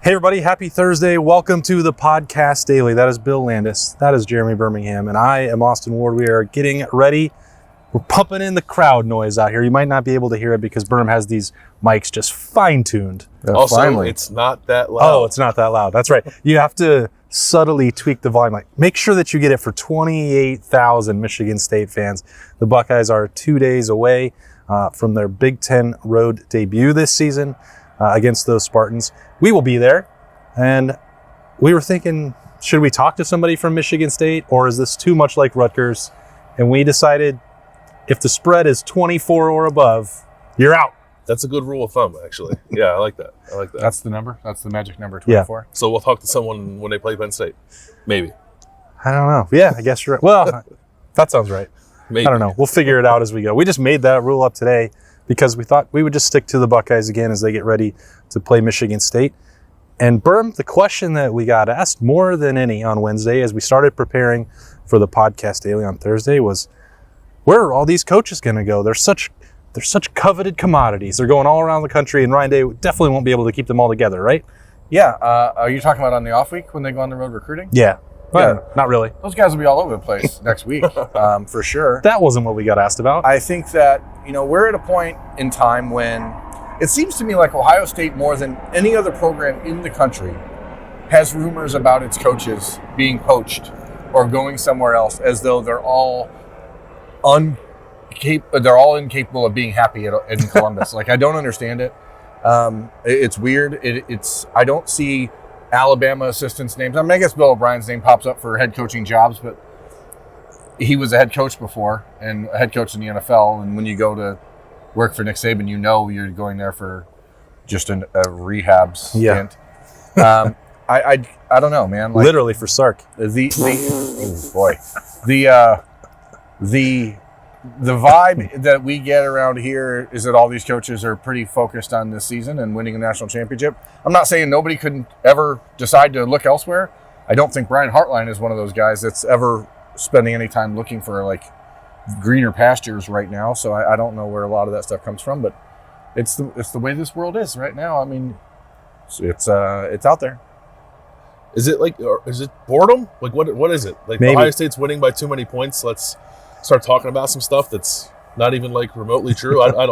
Hey everybody, happy Thursday. Welcome to the Podcast Daily. That is Bill Landis. That is Jeremy Birmingham. And I am Austin Ward. We are getting ready. We're pumping in the crowd noise out here. You might not be able to hear it because Birm has these mics just fine-tuned. Also, finally. It's not that loud. Oh, it's not that loud. That's right. You have to subtly tweak the volume. Like, make sure that you get it for 28,000 Michigan State fans. The Buckeyes are 2 days away from their Big Ten road debut this season against those Spartans. We will be there, and we were thinking, should we talk to somebody from Michigan State, or is this too much like Rutgers? And we decided if the spread is 24 or above, you're out. That's a good rule of thumb, actually. Yeah, I like that. That's the number? That's the magic number, 24? Yeah. So we'll talk to someone when they play Penn State. Maybe. I don't know. Yeah, I guess you're right. Well, that sounds right. Maybe. I don't know. We'll figure it out as we go. We just made that rule up today because we thought we would just stick to the Buckeyes again as they get ready to play Michigan State. And Berm, the question that we got asked more than any on Wednesday as we started preparing for the Podcast Daily on Thursday was, where are all these coaches going to go? They're such coveted commodities. They're going all around the country, and Ryan Day definitely won't be able to keep them all together, right? Yeah. Are you talking about on the off week when they go on the road recruiting? Yeah. Yeah. Not really. Those guys will be all over the place next week, for sure. That wasn't what we got asked about. I think that, we're at a point in time when it seems to me like Ohio State, more than any other program in the country, has rumors about its coaches being poached or going somewhere else, as though they're all incapable of being happy in Columbus. Like, I don't understand it. It's weird. I don't see Alabama assistants' names. I mean, I guess Bill O'Brien's name pops up for head coaching jobs, but he was a head coach before and a head coach in the NFL. And when you go to work for Nick Saban, you're going there for just a rehab stint. Yeah. I don't know, man. Like, literally for Sark. The vibe that we get around here is that all these coaches are pretty focused on this season and winning a national championship. I'm not saying nobody could ever decide to look elsewhere. I don't think Brian Hartline is one of those guys that's ever spending any time looking for like greener pastures right now. So I don't know where a lot of that stuff comes from, but it's the way this world is right now. I mean, it's out there. Is it boredom? Like what is it? Like, maybe. Ohio State's winning by too many points. Let's start talking about some stuff that's not even like remotely true. I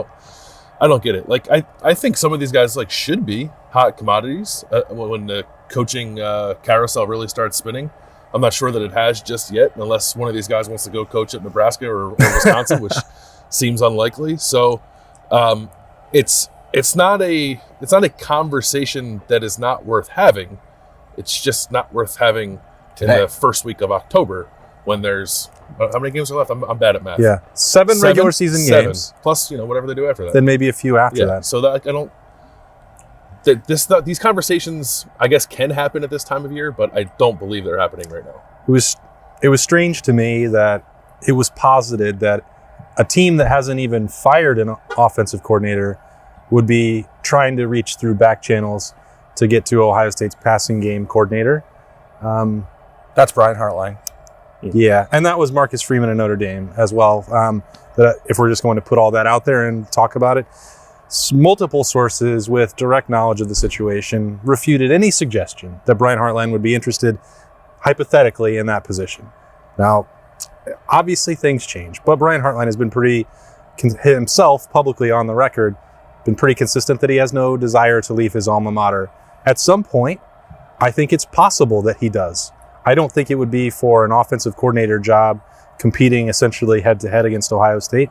don't get it. Like, I think some of these guys like should be hot commodities when the coaching carousel really starts spinning. I'm not sure that it has just yet, unless one of these guys wants to go coach at Nebraska or Wisconsin, which seems unlikely. So it's not a conversation that is not worth having. It's just not worth having today, in the first week of October, when there's how many games are left? I'm bad at math. Yeah, seven regular season games plus whatever they do after that. Then maybe a few after that. So that I don't. These conversations, I guess, can happen at this time of year, but I don't believe they're happening right now. It was strange to me that it was posited that a team that hasn't even fired an offensive coordinator would be trying to reach through back channels to get to Ohio State's passing game coordinator. That's Brian Hartline. Yeah, and that was Marcus Freeman at Notre Dame as well. That if we're just going to put all that out there and talk about it, multiple sources with direct knowledge of the situation refuted any suggestion that Brian Hartline would be interested, hypothetically, in that position. Now, obviously things change, but Brian Hartline has been himself publicly on the record, been pretty consistent that he has no desire to leave his alma mater. At some point, I think it's possible that he does. I don't think it would be for an offensive coordinator job competing essentially head-to-head against Ohio State.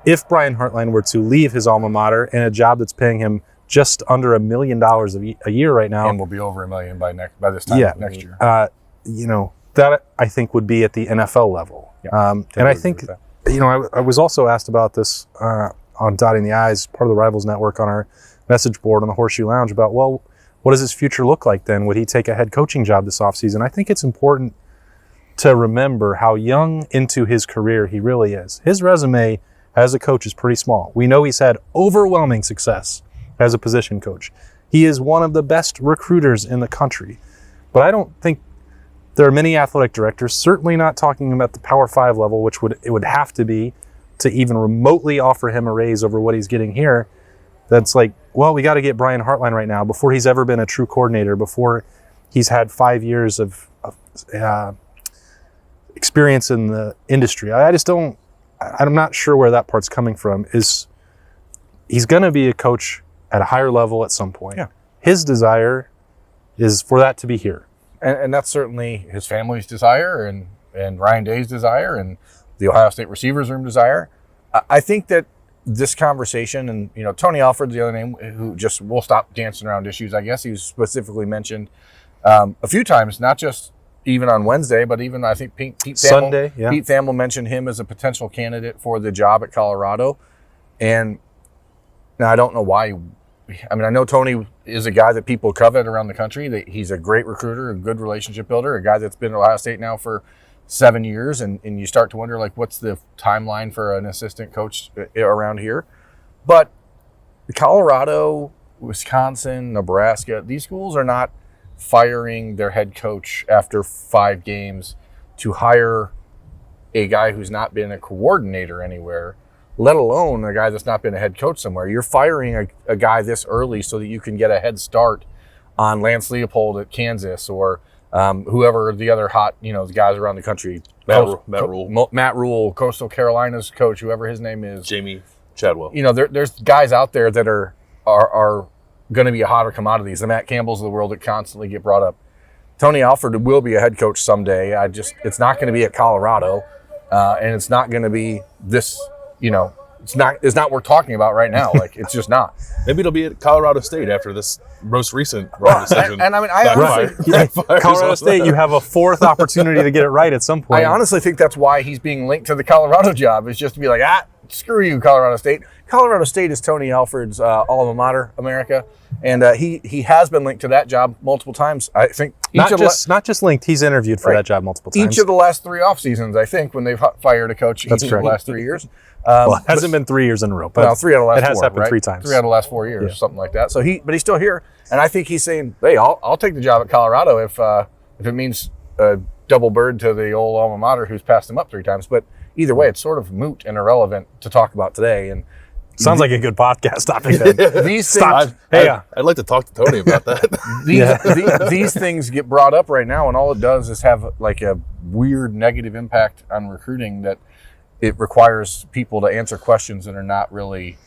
If Brian Hartline were to leave his alma mater and a job that's paying him just under $1 million a year right now, and will be over $1 million by this time next year. That I think would be at the NFL level. Yeah, and I think, I was also asked about this on Dotting the I's, part of the Rivals Network, on our message board on the Horseshoe Lounge about, well, what does his future look like then? Would he take a head coaching job this offseason? I think it's important to remember how young into his career he really is. His resume as a coach is pretty small. We know he's had overwhelming success as a position coach. He is one of the best recruiters in the country. But I don't think there are many athletic directors, certainly not talking about the Power 5 level, which it would have to be to even remotely offer him a raise over what he's getting here, That's like, well, we got to get Brian Hartline right now before he's ever been a true coordinator, before he's had 5 years of experience in the industry. I'm not sure where that part's coming from. He's going to be a coach at a higher level at some point. Yeah. His desire is for that to be here. And that's certainly his family's desire and Ryan Day's desire and the Ohio State receivers room desire. I think that this conversation, and Tony Alford's the other name who just will stop dancing around issues. I guess he was specifically mentioned a few times, not just even on Wednesday, but even I think Pete Sunday. Yeah. Pete Thamel mentioned him as a potential candidate for the job at Colorado. And now I don't know why. I mean, I know Tony is a guy that people covet around the country. That he's a great recruiter, a good relationship builder, a guy that's been at Ohio State now for 7 years. And you start to wonder, like, what's the timeline for an assistant coach around here? But Colorado, Wisconsin, Nebraska, these schools are not firing their head coach after 5 games to hire a guy who's not been a coordinator anywhere, let alone a guy that's not been a head coach somewhere. You're firing a guy this early so that you can get a head start on Lance Leopold at Kansas or whoever the other hot, the guys around the country. Matt Rule, Coastal Carolina's coach, whoever his name is. Jamie Chadwell. There's guys out there that are going to be hotter commodities. The Matt Campbells of the world that constantly get brought up. Tony Alford will be a head coach someday. It's not going to be at Colorado, and it's not going to be this. It's not worth talking about right now. Like, it's just not. Maybe it'll be at Colorado State after this most recent wrong decision. And I mean, I honestly, Colorado State, you have a 4th opportunity to get it right at some point. I honestly think that's why he's being linked to the Colorado job, is just to be like, screw you, Colorado State. Colorado State is Tony Alford's alma mater, America, and he has been linked to that job multiple times. I think not just linked. He's interviewed for that job multiple times. Each of the last 3 off seasons, I think, when they've fired a coach. That's correct. The last 3 years. Well, it hasn't been 3 years in a row, but 3 out of the last 4. It has happened right? 3 times. 3 out of the last 4 years, something like that. So but he's still here, and I think he's saying, "Hey, I'll take the job at Colorado if it means a double bird to the old alma mater who's passed him up 3 times." But either way, it's sort of moot and irrelevant to talk about today. And sounds like a good podcast topic. These things, I'd like to talk to Tony about that. These things get brought up right now, and all it does is have like a weird negative impact on recruiting that it requires people to answer questions that are not really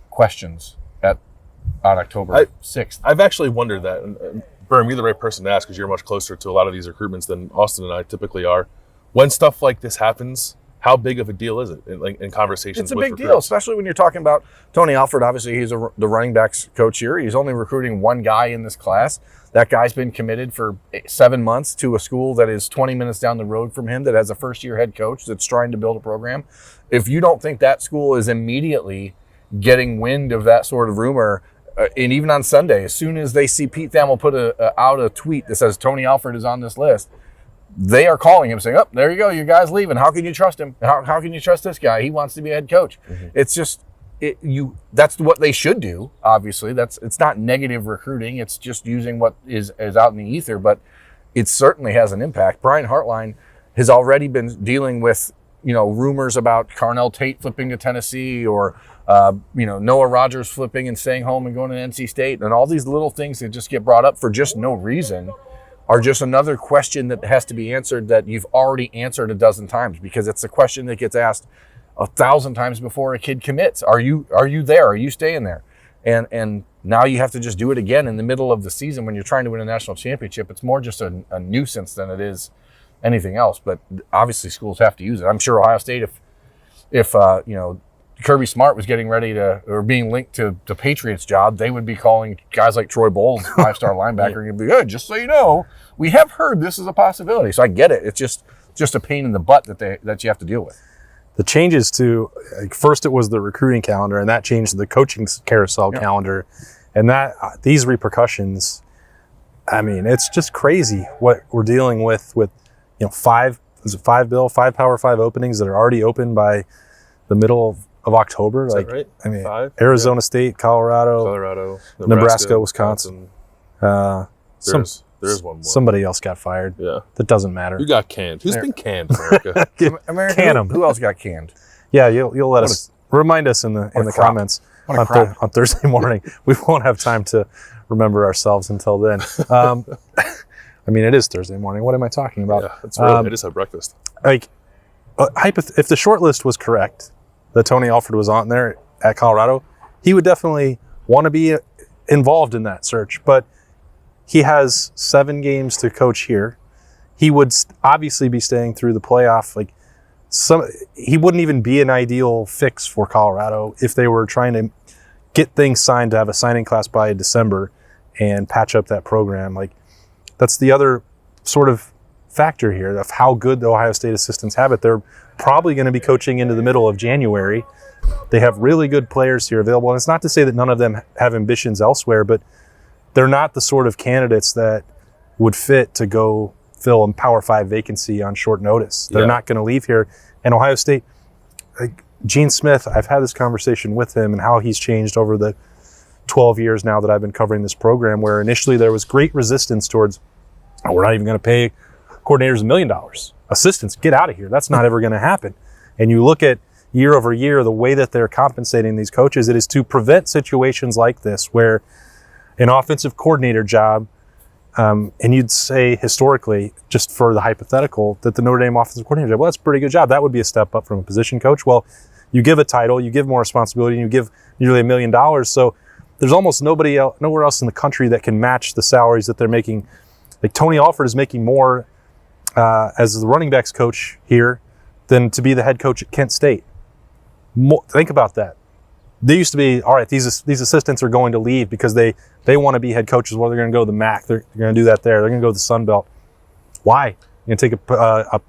questions on October 6th. I've actually wondered that. And Berm, you're the right person to ask because you're much closer to a lot of these recruitments than Austin and I typically are. When stuff like this happens, how big of a deal is it in conversations? It's a with big recruits? deal, especially when you're talking about Tony Alford. Obviously, he's the running backs coach here. He's only recruiting 1 guy in this class. That guy's been committed for 7 months to a school that is 20 minutes down the road from him that has a first-year head coach that's trying to build a program. If you don't think that school is immediately getting wind of that sort of rumor, and even on Sunday, as soon as they see Pete Thamel put out a tweet that says Tony Alford is on this list, they are calling him saying, "Oh, there you go, your guy's leaving. How can you trust him? How can you trust this guy? He wants to be a head coach." Mm-hmm. It's just that's what they should do. Obviously, it's not negative recruiting. It's just using what is out in the ether, but it certainly has an impact. Brian Hartline has already been dealing with rumors about Carnell Tate flipping to Tennessee or Noah Rogers flipping and staying home and going to NC State, and all these little things that just get brought up for just no reason are just another question that has to be answered that you've already answered a dozen times, because it's a question that gets asked 1,000 times before a kid commits. Are you there? Are you staying there? And now you have to just do it again in the middle of the season when you're trying to win a national championship. It's more just a nuisance than it is anything else. But obviously schools have to use it. I'm sure Ohio State, if Kirby Smart was getting ready or being linked to the Patriots job, they would be calling guys like Troy Bowles, 5-star linebacker, and be good. Just so you know, we have heard this is a possibility. So I get it. It's just a pain in the butt that you have to deal with. The changes to first it was the recruiting calendar, and that changed to the coaching carousel calendar, and these repercussions. I mean, it's just crazy what we're dealing with 5 Power 5 openings that are already open by the middle of October. Is that right? I mean, 5? Arizona State, Colorado, Nebraska, Wisconsin. There is one more. Somebody else got fired. Yeah. That doesn't matter. Who got canned? Who's been canned, America? America, Can 'em. Who else got canned? Yeah, you'll let us remind us in the comments. What a crowd. on Thursday morning. We won't have time to remember ourselves until then. I mean, it is Thursday morning. What am I talking about? Yeah, it's really, I just had breakfast. Like, if the short list was correct, that Tony Alford was on there at Colorado, he would definitely want to be involved in that search. But he has 7 games to coach here. He would obviously be staying through the playoff. Like, he wouldn't even be an ideal fix for Colorado if they were trying to get things signed to have a signing class by December and patch up that program. Like, that's the other sort of factor here of how good the Ohio State assistants have it. They're probably going to be coaching into the middle of January. They have really good players here available. And it's not to say that none of them have ambitions elsewhere, but they're not the sort of candidates that would fit to go fill a Power 5 vacancy on short notice. They're not going to leave here. And Ohio State, like Gene Smith, I've had this conversation with him and how he's changed over the 12 years now that I've been covering this program, where initially there was great resistance towards, we're not even going to pay coordinators $1 million. Assistants, get out of here. That's not ever going to happen. And you look at year over year, the way that they're compensating these coaches, it is to prevent situations like this where an offensive coordinator job, and you'd say historically, just for the hypothetical, that the Notre Dame offensive coordinator job, well, that's a pretty good job. That would be a step up from a position coach. Well, you give a title, you give more responsibility, and you give nearly $1 million. So there's almost nowhere else in the country that can match the salaries that they're making. Like Tony Alford is making more as the running backs coach here than to be the head coach at Kent State. Think about that. They used to be, all right, these assistants are going to leave because they want to be head coaches. Well, they're going to go to the MAC. They're going to do that there. They're going to go to the Sun Belt. Why? You're going to take a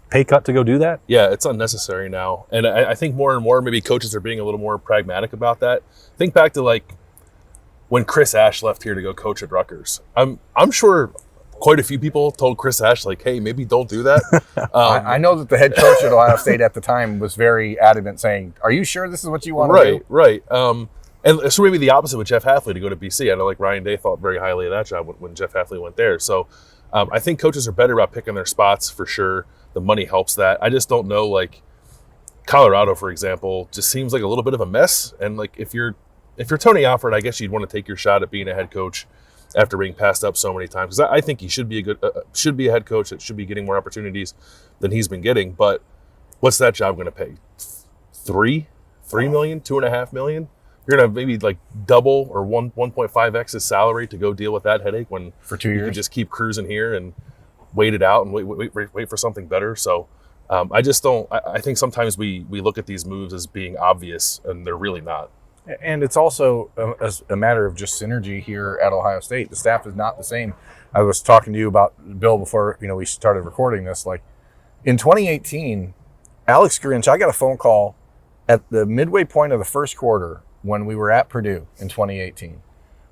pay cut to go do that? Yeah, it's unnecessary now. And I think more and more maybe coaches are being a little more pragmatic about that. Think back to like when Chris Ash left here to go coach at Rutgers. I'm sure quite a few people told Chris Ash, like, hey, maybe don't do that. I know that the head coach at Ohio State at the time was very adamant saying, are you sure this is what you want to do? Right. And so maybe the opposite with Jeff Hafley to go to BC. I know like Ryan Day thought very highly of that job when Jeff Hafley went there. So I think coaches are better about picking their spots for sure. The money helps that. I just don't know, like Colorado, for example, just seems like a little bit of a mess. And like if you're Tony Alford, I guess you'd want to take your shot at being a head coach after being passed up so many times. Because I think he should be a head coach that should be getting more opportunities than he's been getting. But what's that job going to pay? $3 million, $2.5 million? You're going to maybe like double or 1.5x his salary to go deal with that headache when for 2 years you can just keep cruising here and wait it out and wait for something better. So I just don't. I think sometimes we look at these moves as being obvious and they're really not. And it's also a matter of just synergy here at Ohio State. The staff is not the same. I was talking to you about Bill before we started recording this. Like in 2018, Alex Grinch, I got a phone call at the midway point of the first quarter when we were at Purdue in 2018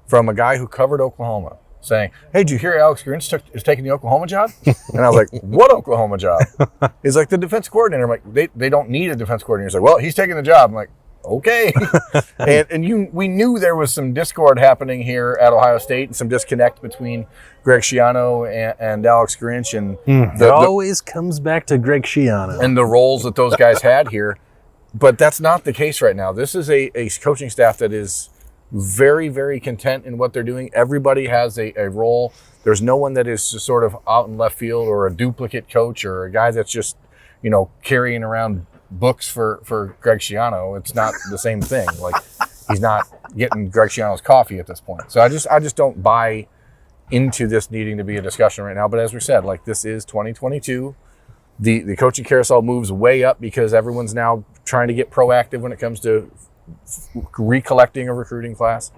from a guy who covered Oklahoma saying, hey, did you hear Alex Grinch is taking the Oklahoma job? And I was like, what Oklahoma job? He's like, the defense coordinator. I'm like, they don't need a defense coordinator. He's like, well, he's taking the job. I'm like, okay. we knew there was some discord happening here at Ohio State and some disconnect between Greg Schiano and Alex Grinch. And it always comes back to Greg Schiano. And the roles that those guys had here. But that's not the case right now. This is a coaching staff that is very, very content in what they're doing. Everybody has a role. There's no one that is just sort of out in left field or a duplicate coach or a guy that's just, carrying around books for Greg Schiano. It's not the same thing. Like he's not getting Greg Schiano's coffee at this point. So I just don't buy into this needing to be a discussion right now. But as we said, like this is 2022. The coaching carousel moves way up because everyone's now trying to get proactive when it comes to recollecting a recruiting class.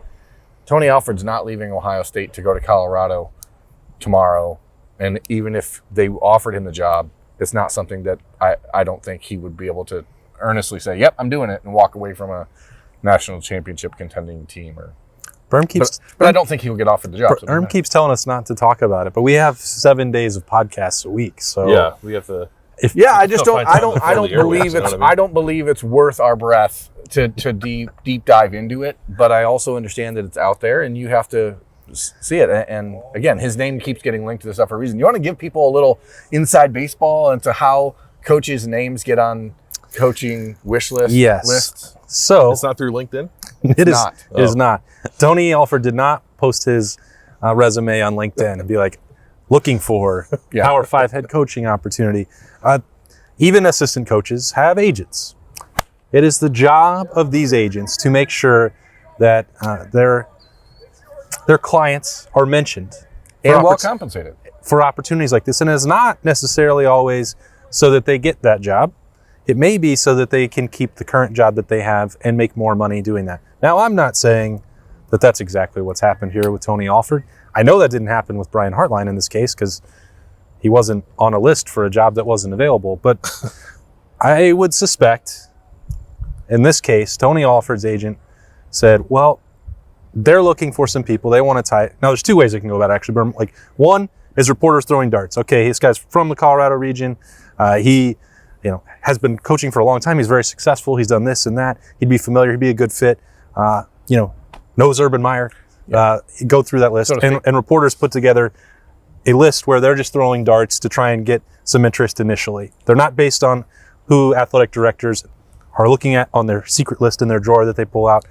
Tony Alford's not leaving Ohio State to go to Colorado tomorrow. And even if they offered him the job, it's not something that I don't think he would be able to earnestly say, yep, I'm doing it, and walk away from a national championship contending team. But I don't think he'll get offered the job. Erm keeps telling us not to talk about it, but we have 7 days of podcasts a week. So yeah, we have to. I don't believe it's worth our breath to deep dive into it. But I also understand that it's out there, and you have to see it. And again, his name keeps getting linked to this stuff for a reason. You want to give people a little inside baseball into how coaches' names get on coaching wish list. Yes. Lists. So It's not through LinkedIn? it is not. It is not. Tony Alford did not post his resume on LinkedIn and be like, looking for Power 5 head coaching opportunity. Even assistant coaches have agents. It is the job of these agents to make sure that their clients are mentioned And well compensated. for opportunities like this. And it's not necessarily always so that they get that job. It may be so that they can keep the current job that they have and make more money doing that. Now, I'm not saying that that's exactly what's happened here with Tony Alford. I know that didn't happen with Brian Hartline in this case because he wasn't on a list for a job that wasn't available. But I would suspect, in this case, Tony Alford's agent said, well, they're looking for some people. They want to tie. Now, there's two ways it can go about it, actually. Like, one is reporters throwing darts. Okay, this guy's from the Colorado region. He has been coaching for a long time. He's very successful. He's done this and that. He'd be familiar. He'd be a good fit. Knows Urban Meyer. Go through that list. And reporters put together a list where they're just throwing darts to try and get some interest initially. They're not based on who athletic directors are looking at on their secret list in their drawer that they pull out.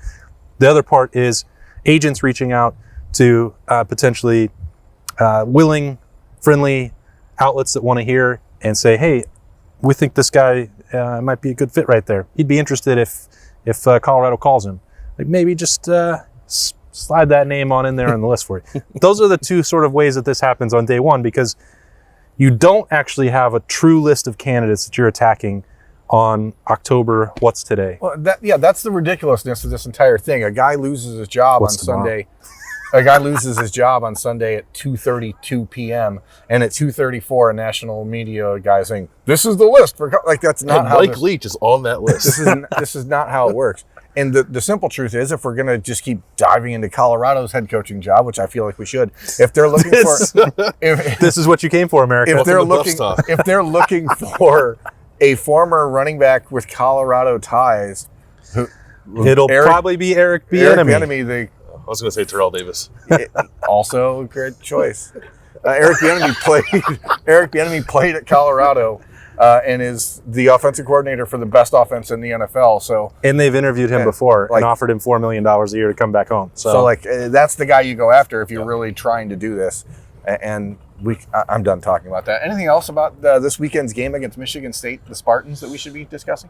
The other part is agents reaching out to potentially willing, friendly outlets that want to hear and say, hey, we think this guy might be a good fit right there. He'd be interested if Colorado calls him. Like maybe just slide that name on in there on the list for you. Those are the two sort of ways that this happens on day one, because you don't actually have a true list of candidates that you're attacking on October, what's today? Well, that's the ridiculousness of this entire thing. A guy loses his job on Sunday. A guy loses his job on Sunday at 2:32 p.m. and at 2:34, a national media guy saying, "This is the list for that's not and how." Mike Leach is on that list. This is not how it works. And the simple truth is, if we're going to just keep diving into Colorado's head coaching job, which I feel like we should, if they're looking this is what you came for, America. If they're looking for a former running back with Colorado ties, it'll probably be Eric Bieniemy. I was going to say Terrell Davis. Also a great choice. Eric Bieniemy played at Colorado and is the offensive coordinator for the best offense in the NFL. And they've interviewed him before and offered him $4 million a year to come back home. So that's the guy you go after if you're really trying to do this. And I'm done talking about that. Anything else about this weekend's game against Michigan State, the Spartans, that we should be discussing?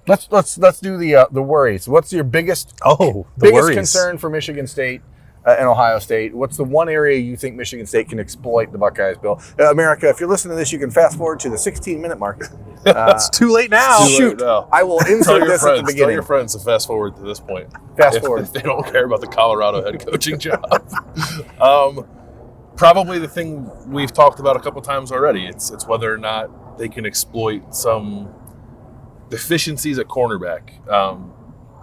Let's do the worries. What's your biggest concern for Michigan State and Ohio State? What's the one area you think Michigan State can exploit the Buckeyes, Bill? America, if you're listening to this, you can fast forward to the 16-minute mark. It's too late now. Shoot. I will insert this at the beginning. Tell your friends to fast forward to this point. Forward. If they don't care about the Colorado head coaching job. Probably the thing we've talked about a couple times already. It's whether or not they can exploit some deficiencies at cornerback,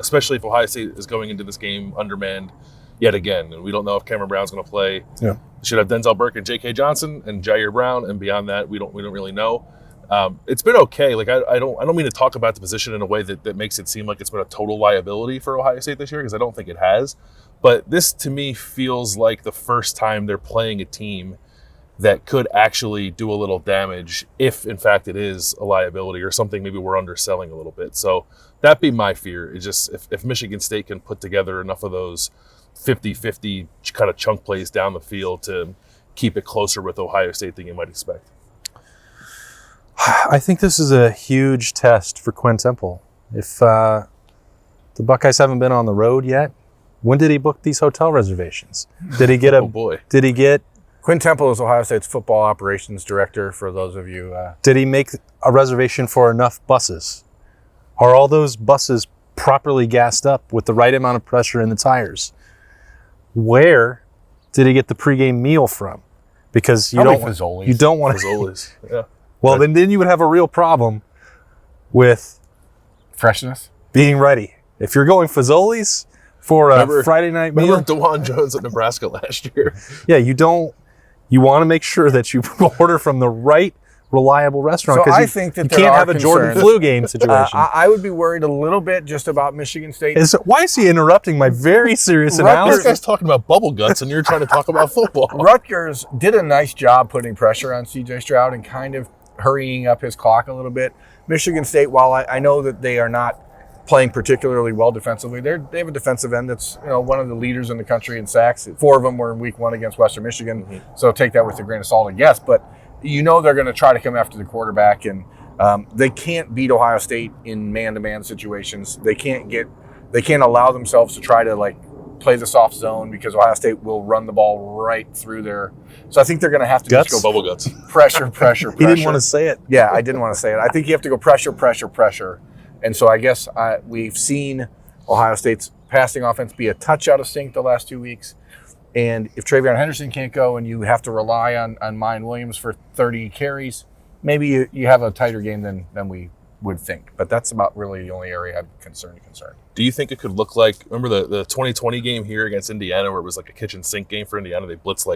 especially if Ohio State is going into this game undermanned yet again. And we don't know if Cameron Brown's going to play. Yeah. Should have Denzel Burke and J.K. Johnson and Jair Brown, and beyond that, we don't really know. It's been okay. Like I don't mean to talk about the position in a way that makes it seem like it's been a total liability for Ohio State this year, because I don't think it has. But this, to me, feels like the first time they're playing a team that could actually do a little damage if, in fact, it is a liability or something maybe we're underselling a little bit. So that'd be my fear. It's just if Michigan State can put together enough of those 50-50 kind of chunk plays down the field to keep it closer with Ohio State than you might expect. I think this is a huge test for Quinn Temple. If the Buckeyes haven't been on the road yet, when did he book these hotel reservations? Did he get Oh, boy. Did he get... Quinn Temple is Ohio State's football operations director, for those of you. Did he make a reservation for enough buses? Are all those buses properly gassed up with the right amount of pressure in the tires? Where did he get the pregame meal from? Because you don't want to... Fazoli's. Yeah. Well, then you would have a real problem with... freshness? Being ready. If you're going Fazoli's for a Friday night meal... Remember DeJuan Jones at Nebraska last year? Yeah, you want to make sure that you order from the right, reliable restaurant. So I think that you can't have a Jordan flu game situation. I would be worried a little bit just about Michigan State. Why is he interrupting my very serious analysis? This guy's talking about bubble guts, and you're trying to talk about football. Rutgers did a nice job putting pressure on C.J. Stroud and kind of hurrying up his clock a little bit. Michigan State, while I know that they are not playing particularly well defensively, they have a defensive end that's one of the leaders in the country in sacks. 4 of them were in week 1 against Western Michigan, so take that with a grain of salt, I guess. But they're going to try to come after the quarterback, and they can't beat Ohio State in man-to-man situations. They can't allow themselves to try to play the soft zone, because Ohio State will run the ball right through there. So I think they're going to have to just go bubble guts. Pressure. He didn't want to say it. Yeah, I didn't want to say it. I think you have to go pressure. And so I guess we've seen Ohio State's passing offense be a touch out of sync the last 2 weeks. And if Travion Henderson can't go and you have to rely on Mayan Williams for 30 carries, maybe you have a tighter game than we would think. But that's about really the only area I'm concerned. Do you think it could look like, remember the 2020 game here against Indiana, where it was like a kitchen sink game for Indiana? They blitzed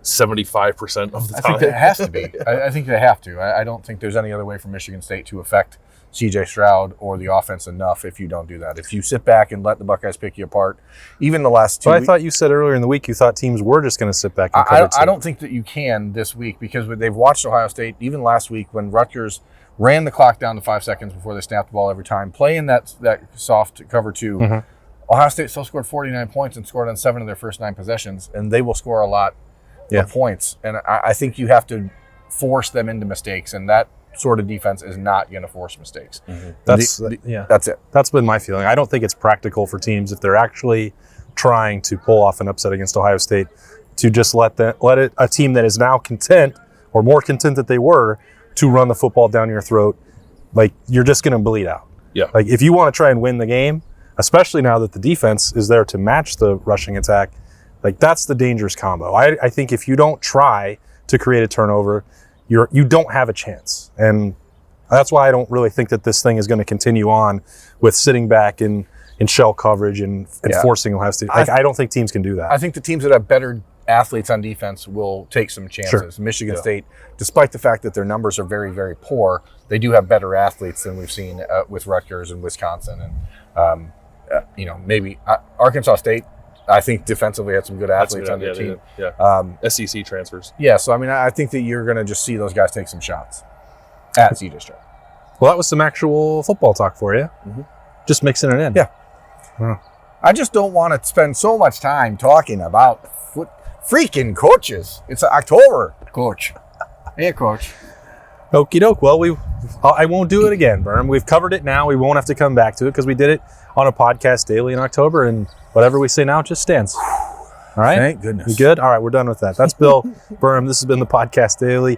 75% of the time. I think that has to be. I think they have to. I don't think there's any other way for Michigan State to affect C.J. Stroud or the offense enough if you don't do that. If you sit back and let the Buckeyes pick you apart, even the last 2 weeks. I thought you said earlier in the week you thought teams were just going to sit back and cover I don't think that you can this week, because they've watched Ohio State, even last week when Rutgers ran the clock down to 5 seconds before they snapped the ball every time, playing that soft cover 2. Mm-hmm. Ohio State still scored 49 points and scored on 7 of their first 9 possessions, and they will score a lot of points. And I think you have to force them into mistakes, and that sort of defense is not going to force mistakes. Mm-hmm. That's it. That's been my feeling. I don't think it's practical for teams, if they're actually trying to pull off an upset against Ohio State, to just let a team that is now content, or more content that they were, to run the football down your throat. You're just going to bleed out. Yeah. If you want to try and win the game, especially now that the defense is there to match the rushing attack, that's the dangerous combo. I think if you don't try to create a turnover, you don't have a chance. And that's why I don't really think that this thing is going to continue on with sitting back in shell coverage and forcing Ohio State. I don't think teams can do that. I think the teams that have better athletes on defense will take some chances. Sure. Michigan State, despite the fact that their numbers are very, very poor, they do have better athletes than we've seen with Rutgers and Wisconsin. And, maybe Arkansas State, I think defensively had some good athletes on their team. SEC transfers. Yeah, so I think that you're going to just see those guys take some shots at CJ Stroud. Well, that was some actual football talk for you. Mm-hmm. Just mixing it in. Yeah. Wow. I just don't want to spend so much time talking about freaking coaches. It's October, Coach. Hey, Coach. Okie doke. Well, I won't do it again, Berm. We've covered it now. We won't have to come back to it because we did it on a podcast daily in October, and whatever we say now just stands. All right? Thank goodness. You good? All right, we're done with that. That's Bill Berm. This has been the podcast daily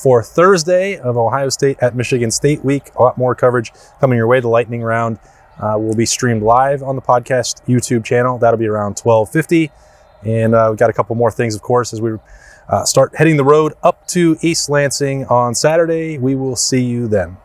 for Thursday of Ohio State at Michigan State week. A lot more coverage coming your way. The lightning round will be streamed live on the podcast YouTube channel. That'll be around 12:50. And we've got a couple more things, of course, as we start heading the road up to East Lansing on Saturday. We will see you then.